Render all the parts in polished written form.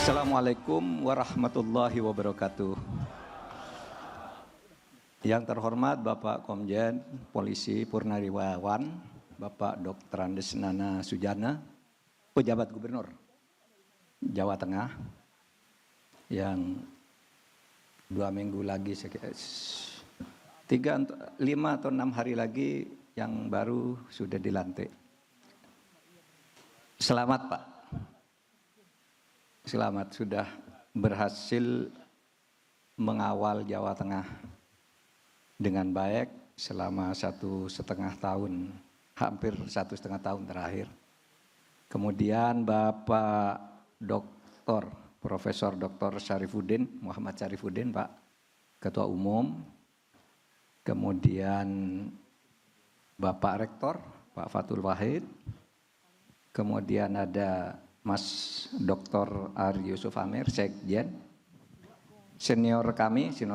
Assalamualaikum warahmatullahi wabarakatuh. Yang terhormat Bapak Komjen Polisi Purnawirawan, Bapak Dr. Andes Nana Sujana, Pejabat Gubernur Jawa Tengah, yang 2 minggu lagi, 5 atau 6 hari lagi yang baru sudah dilantik. Selamat Pak. Selamat sudah berhasil mengawal Jawa Tengah dengan baik selama 1,5 tahun, hampir 1,5 tahun terakhir. Kemudian Bapak Dr. Profesor Dr. Syarifuddin, Muhammad Syarifuddin, Pak Ketua Umum. Kemudian Bapak Rektor, Pak Fathul Wahid. Kemudian ada Mas Dr. Ari Yusuf Amir, Sekjen. Senior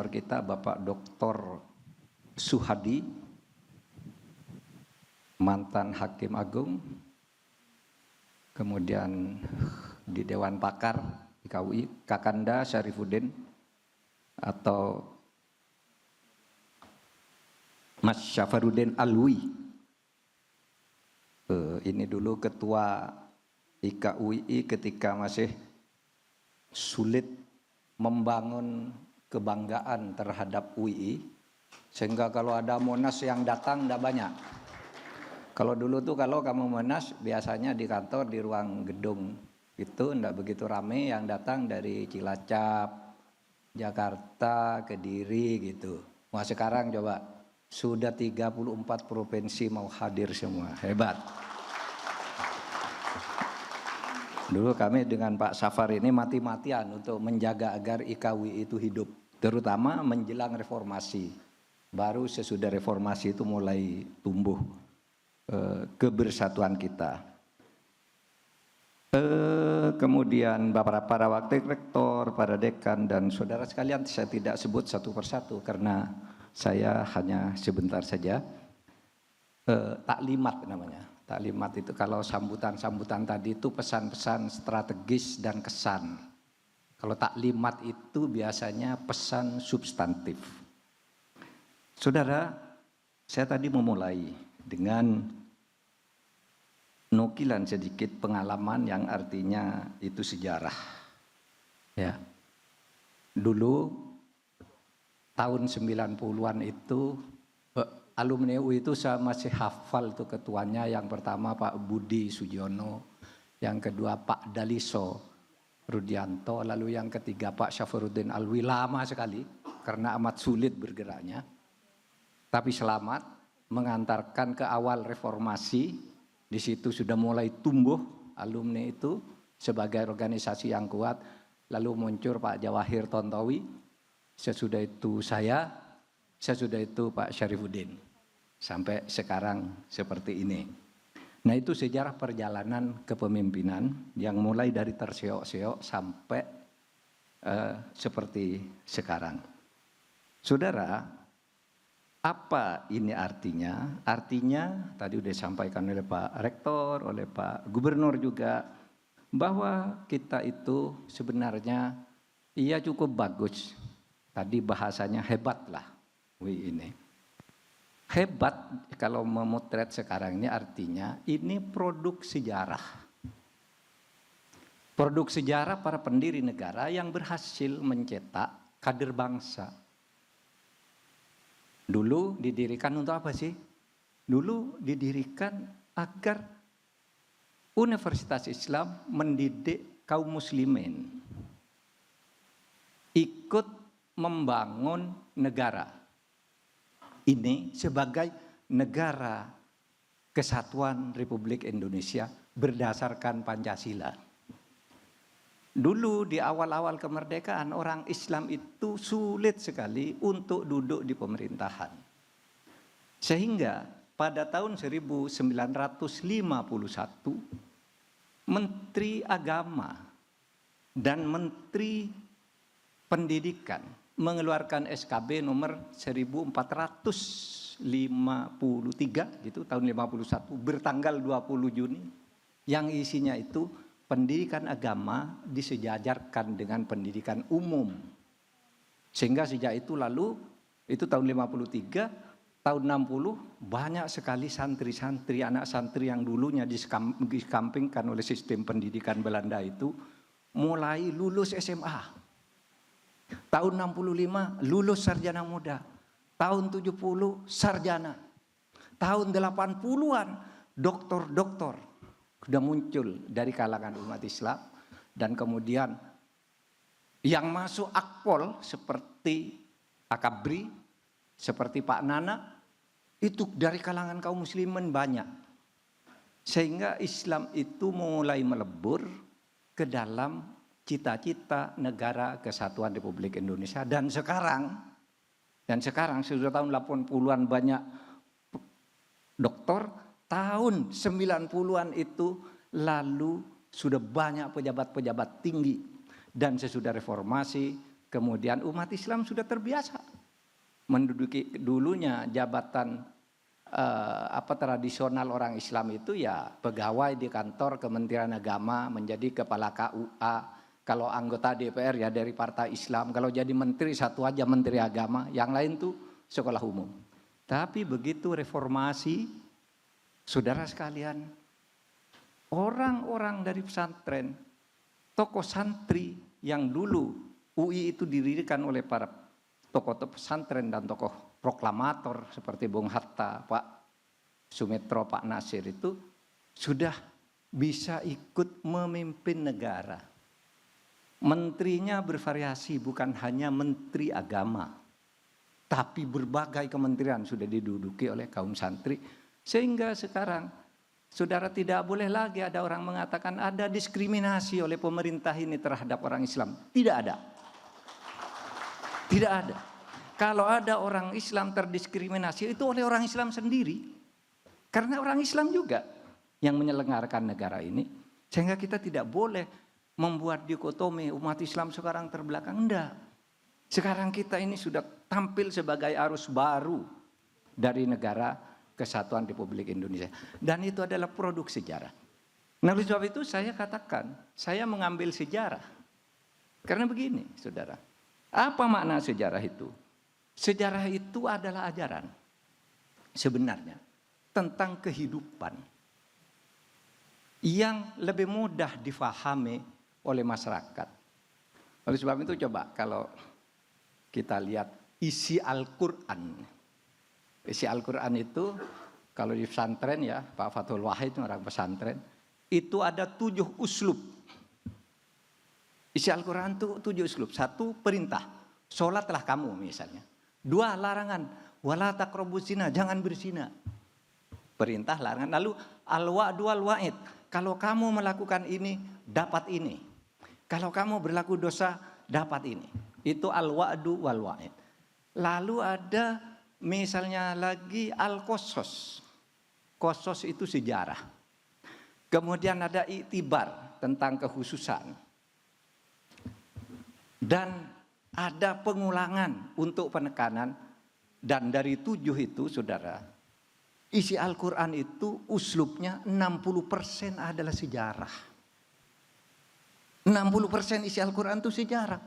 kita Bapak Dr. Suhadi, mantan Hakim Agung. Kemudian di Dewan Pakar IKUI, Kakanda Syarifuddin atau Mas Syafaruddin Alwi. Ini dulu ketua IKUI ketika masih sulit membangun kebanggaan terhadap UI, sehingga kalau ada Monas yang datang tidak banyak. Kalau dulu tuh kalau kamu Monas biasanya di kantor di ruang gedung itu tidak begitu ramai, yang datang dari Cilacap, Jakarta, Kediri gitu. Wah sekarang coba sudah 34 provinsi mau hadir semua, hebat. Dulu kami dengan Pak Safar ini mati-matian untuk menjaga agar IKUI itu hidup, terutama menjelang reformasi. Baru sesudah reformasi itu mulai tumbuh kebersatuan kita. Kemudian para wakil rektor, para dekan dan saudara sekalian, saya tidak sebut satu persatu karena saya hanya sebentar saja. Taklimat namanya. Taklimat itu kalau sambutan-sambutan tadi itu pesan-pesan strategis dan kesan. Kalau taklimat itu biasanya pesan substantif. Saudara, saya tadi memulai dengan nukilan sedikit pengalaman yang artinya itu sejarah. Ya. Dulu tahun 90-an itu alumni UI itu saya masih hafal tuh ketuanya. Yang pertama Pak Budi Sujiono, yang kedua Pak Daliso Rudianto, lalu yang ketiga Pak Syafaruddin Alwi. Lama sekali karena amat sulit bergeraknya, tapi selamat mengantarkan ke awal reformasi. Di situ sudah mulai tumbuh alumni itu sebagai organisasi yang kuat. Lalu muncul Pak Jawahir Tontowi, sesudah itu sesudah itu Pak Syarifuddin. Sampai sekarang seperti ini. Nah itu sejarah perjalanan kepemimpinan yang mulai dari terseok-seok sampai seperti sekarang. Saudara, apa ini artinya? Artinya tadi sudah disampaikan oleh Pak Rektor, oleh Pak Gubernur juga, bahwa kita itu sebenarnya iya cukup bagus. Tadi bahasanya hebatlah UI ini. Hebat kalau memotret sekarang ini artinya ini produk sejarah. Produk sejarah para pendiri negara yang berhasil mencetak kader bangsa. Dulu didirikan untuk apa sih? Dulu didirikan agar Universitas Islam mendidik kaum muslimin ikut membangun negara ini sebagai negara kesatuan Republik Indonesia berdasarkan Pancasila. Dulu di awal-awal kemerdekaan orang Islam itu sulit sekali untuk duduk di pemerintahan. Sehingga pada tahun 1951 Menteri Agama dan Menteri Pendidikan mengeluarkan SKB nomor 1453 gitu tahun 51 bertanggal 20 Juni yang isinya itu pendidikan agama disejajarkan dengan pendidikan umum. Sehingga sejak itu lalu, itu tahun 53, tahun 60, banyak sekali santri-santri, anak santri yang dulunya dikampingkan oleh sistem pendidikan Belanda itu, mulai lulus SMA. Tahun 65 lulus sarjana muda. Tahun 70 sarjana. Tahun 80-an doktor-doktor sudah muncul dari kalangan umat Islam. Dan kemudian yang masuk akpol seperti Akabri, seperti Pak Nana, itu dari kalangan kaum muslimin banyak. Sehingga Islam itu mulai melebur ke dalam cita-cita negara kesatuan Republik Indonesia. Dan sekarang sudah tahun 80-an banyak doktor, tahun 90-an itu lalu sudah banyak pejabat-pejabat tinggi. Dan sesudah reformasi, kemudian umat Islam sudah terbiasa menduduki dulunya jabatan tradisional orang Islam itu ya pegawai di kantor Kementerian Agama, menjadi kepala KUA, kalau anggota DPR ya dari partai Islam, kalau jadi menteri satu aja menteri agama, yang lain tuh sekolah umum. Tapi begitu reformasi, saudara sekalian, orang-orang dari pesantren, tokoh santri yang dulu UI itu didirikan oleh para tokoh pesantren dan tokoh proklamator seperti Bung Hatta, Pak Sumitro, Pak Nasir itu sudah bisa ikut memimpin negara. Menterinya bervariasi, bukan hanya menteri agama, tapi berbagai kementerian sudah diduduki oleh kaum santri. Sehingga sekarang saudara tidak boleh lagi ada orang mengatakan ada diskriminasi oleh pemerintah ini terhadap orang Islam. Tidak ada. Tidak ada. Kalau ada orang Islam terdiskriminasi itu oleh orang Islam sendiri. Karena orang Islam juga yang menyelenggarakan negara ini. Sehingga kita tidak boleh membuat dikotomi umat Islam sekarang terbelakang. Enggak. Sekarang kita ini sudah tampil sebagai arus baru dari negara Kesatuan Republik Indonesia. Dan itu adalah produk sejarah. Nah, oleh sebab itu saya katakan, saya mengambil sejarah. Karena begini, saudara. Apa makna sejarah itu? Sejarah itu adalah ajaran sebenarnya tentang kehidupan yang lebih mudah difahami oleh masyarakat. Oleh sebab itu coba kalau kita lihat isi Al-Quran. Isi Al-Quran itu kalau di pesantren ya, Pak Fathul Wahid orang pesantren, itu ada 7 uslub. Isi Al-Quran itu 7 uslub. 1 perintah, sholatlah kamu misalnya. 2 larangan, wala taqrabuz zina, jangan berzina. Perintah, larangan. Lalu al-wa'du wal-wa'id, kalau kamu melakukan ini, dapat ini. Kalau kamu berlaku dosa, dapat ini. Itu al-wa'du wal-wa'id. Lalu ada misalnya lagi al-qasas. Qasas itu sejarah. Kemudian ada iktibar tentang kekhususan. Dan ada pengulangan untuk penekanan. Dan dari 7 itu saudara, isi Al-Quran itu uslubnya 60% adalah sejarah. 60% isi Al-Quran itu sejarah.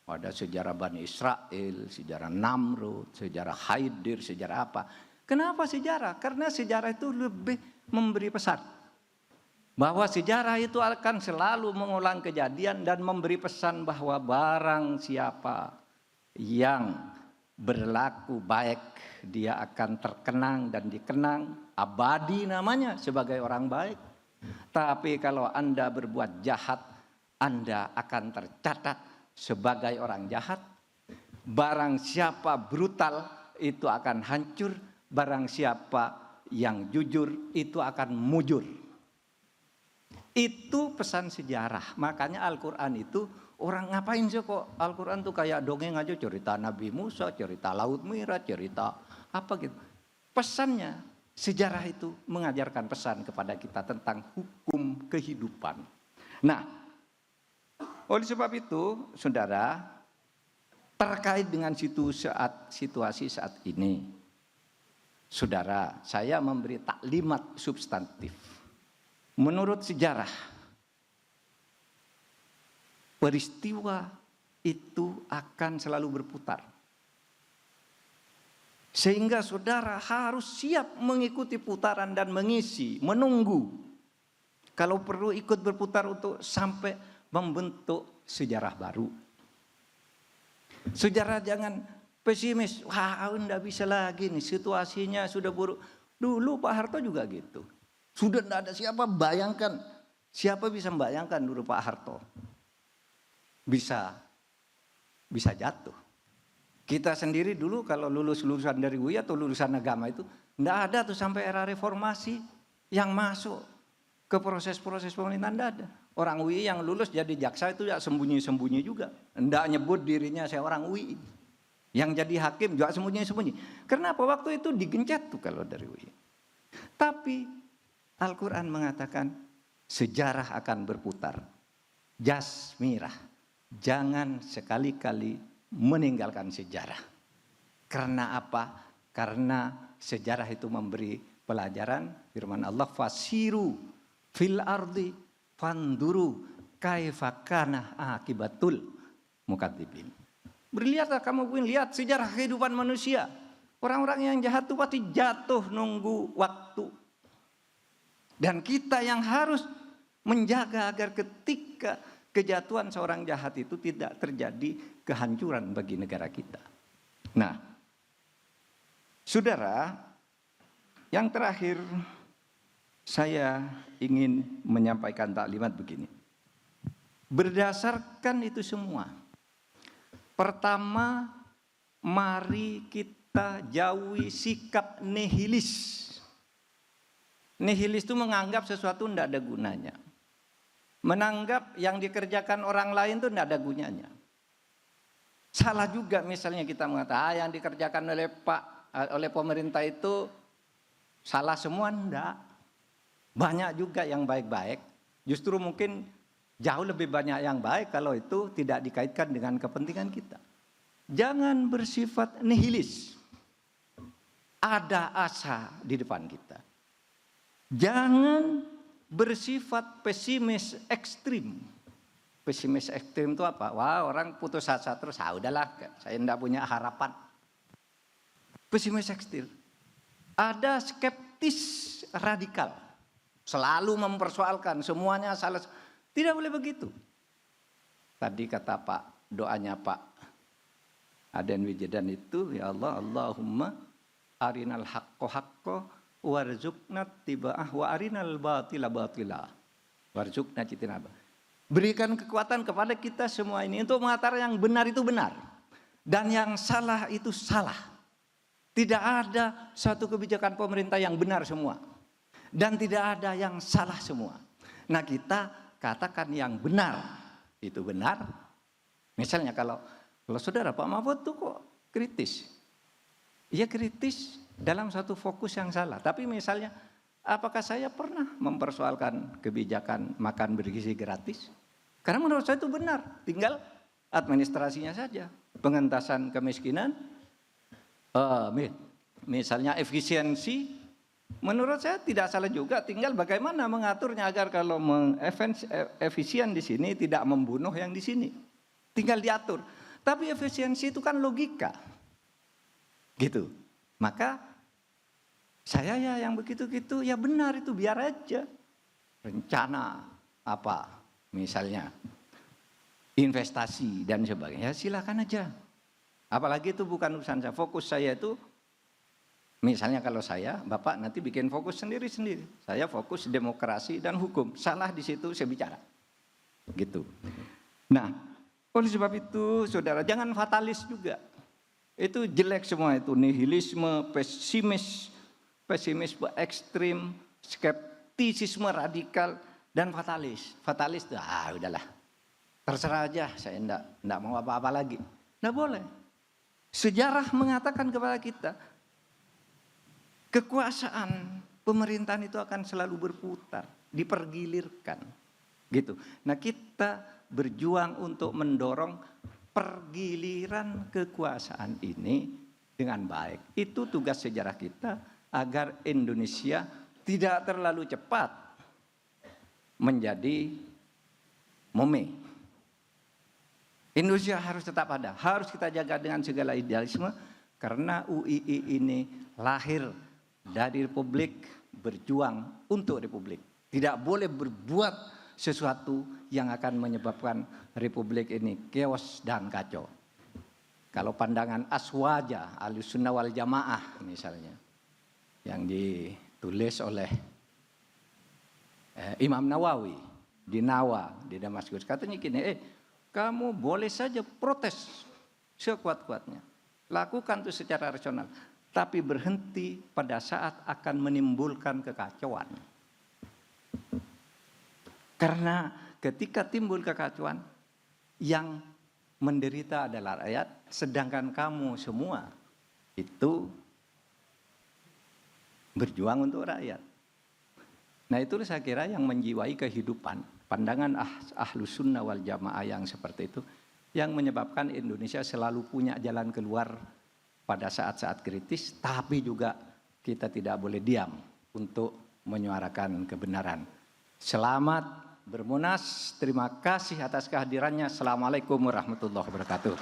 Ada sejarah Bani Israel, sejarah Namrud, sejarah Haidir, sejarah apa. Kenapa sejarah? Karena sejarah itu lebih memberi pesan. Bahwa sejarah itu akan selalu mengulang kejadian dan memberi pesan bahwa barang siapa yang berlaku baik, dia akan terkenang dan dikenang, abadi namanya sebagai orang baik. Tapi kalau Anda berbuat jahat, Anda akan tercatat sebagai orang jahat. Barang siapa brutal itu akan hancur. Barang siapa yang jujur itu akan mujur. Itu pesan sejarah. Makanya Al-Quran itu orang ngapain sih kok Al-Quran tuh kayak dongeng aja, cerita Nabi Musa, cerita Laut Merah, cerita apa gitu. Pesannya sejarah itu mengajarkan pesan kepada kita tentang hukum kehidupan. Nah, oleh sebab itu, saudara, terkait dengan situasi saat ini, saudara, saya memberi taklimat substantif. Menurut sejarah, peristiwa itu akan selalu berputar. Sehingga saudara harus siap mengikuti putaran dan mengisi, menunggu. Kalau perlu ikut berputar untuk sampai membentuk sejarah baru. Sejarah jangan pesimis, wah enggak bisa lagi nih, situasinya sudah buruk. Dulu Pak Harto juga gitu. Sudah enggak ada siapa bisa membayangkan dulu Pak Harto bisa jatuh. Kita sendiri dulu kalau lulusan dari UI atau lulusan agama itu enggak ada tuh sampai era reformasi yang masuk ke proses-proses pemerintahan, enggak ada. Orang UI yang lulus jadi jaksa itu ya sembunyi-sembunyi juga. Enggak nyebut dirinya saya orang UI. Yang jadi hakim juga sembunyi-sembunyi. Kenapa? Waktu itu digencet tuh kalau dari UI. Tapi Al-Quran mengatakan sejarah akan berputar. Jas mirah. Jangan sekali-kali meninggalkan sejarah. Karena apa? Karena sejarah itu memberi pelajaran. Firman Allah, fasiru fil ardi fanduru kaifa kana akibatul mukadzibin. Berlihatlah kamu pun lihat sejarah kehidupan manusia. Orang-orang yang jahat itu pasti jatuh nunggu waktu. Dan kita yang harus menjaga agar ketika kejatuhan seorang jahat itu tidak terjadi kehancuran bagi negara kita. Nah, saudara, yang terakhir saya ingin menyampaikan taklimat begini. Berdasarkan itu semua, pertama, mari kita jauhi sikap nihilis. Nihilis itu menganggap sesuatu tidak ada gunanya. Menanggap yang dikerjakan orang lain itu tidak ada gunanya. Salah juga misalnya kita mengatakan yang dikerjakan oleh pemerintah itu salah semua, enggak. Banyak juga yang baik-baik. Justru mungkin jauh lebih banyak yang baik kalau itu tidak dikaitkan dengan kepentingan kita. Jangan bersifat nihilis. Ada asa di depan kita. Jangan bersifat pesimis ekstrim. Pesimis ekstrim itu apa? Wah, orang putus asa terus, udahlah, saya tidak punya harapan. Pesimis ekstrim. Ada skeptis radikal. Selalu mempersoalkan semuanya salah. Tidak boleh begitu. Tadi kata Pak, doanya Pak Aden Wijedan itu, ya Allah, Allahumma arinal haqqo haqqo warzuqna tiba'ah wa arinal batila batila warzuqna jitinaba. Berikan kekuatan kepada kita semua ini untuk mengatakan yang benar itu benar dan yang salah itu salah. Tidak ada satu kebijakan pemerintah yang benar semua dan tidak ada yang salah semua. Nah, kita katakan yang benar itu benar. Misalnya kalau saudara Pak Mahfud tuh kok kritis. Ia kritis dalam satu fokus yang salah. Tapi misalnya, apakah saya pernah mempersoalkan kebijakan makan bergizi gratis? Karena menurut saya itu benar. Tinggal administrasinya saja. Pengentasan kemiskinan, misalnya efisiensi, menurut saya tidak salah juga. Tinggal bagaimana mengaturnya agar kalau efisien di sini tidak membunuh yang di sini. Tinggal diatur. Tapi efisiensi itu kan logika. Gitu. Maka saya ya yang begitu-gitu ya benar itu biar aja. Rencana apa misalnya investasi dan sebagainya, silakan aja. Apalagi itu bukan urusan saya. Fokus saya itu misalnya kalau saya, Bapak nanti bikin fokus sendiri-sendiri. Saya fokus demokrasi dan hukum. Salah di situ saya bicara. Gitu. Nah, oleh sebab itu saudara jangan fatalis juga. Itu jelek semua itu, nihilisme, pesimisme ekstrim, skeptisisme radikal, dan fatalis. Fatalis itu, udahlah, terserah aja, saya enggak mau apa-apa lagi. Enggak boleh. Sejarah mengatakan kepada kita, kekuasaan pemerintahan itu akan selalu berputar, dipergilirkan. Gitu. Nah, kita berjuang untuk mendorong pergiliran kekuasaan ini dengan baik. Itu tugas sejarah kita agar Indonesia tidak terlalu cepat menjadi mome. Indonesia harus tetap ada, harus kita jaga dengan segala idealisme, karena UII ini lahir dari Republik, berjuang untuk Republik. Tidak boleh berbuat sesuatu yang akan menyebabkan Republik ini chaos dan kacau. Kalau pandangan Aswaja, Ahlussunnah wal Jamaah misalnya, yang ditulis oleh Imam Nawawi di Nawa, di Damaskus, katanya gini, kamu boleh saja protes sekuat-kuatnya, lakukan itu secara rasional, tapi berhenti pada saat akan menimbulkan kekacauan. Karena ketika timbul kekacauan, yang menderita adalah rakyat, sedangkan kamu semua itu berjuang untuk rakyat. Nah, itu saya kira yang menjiwai kehidupan, pandangan Ahlussunnah wal Jamaah yang seperti itu, yang menyebabkan Indonesia selalu punya jalan keluar pada saat-saat kritis, tapi juga kita tidak boleh diam untuk menyuarakan kebenaran. Selamat bermunas, terima kasih atas kehadirannya. Assalamualaikum warahmatullahi wabarakatuh.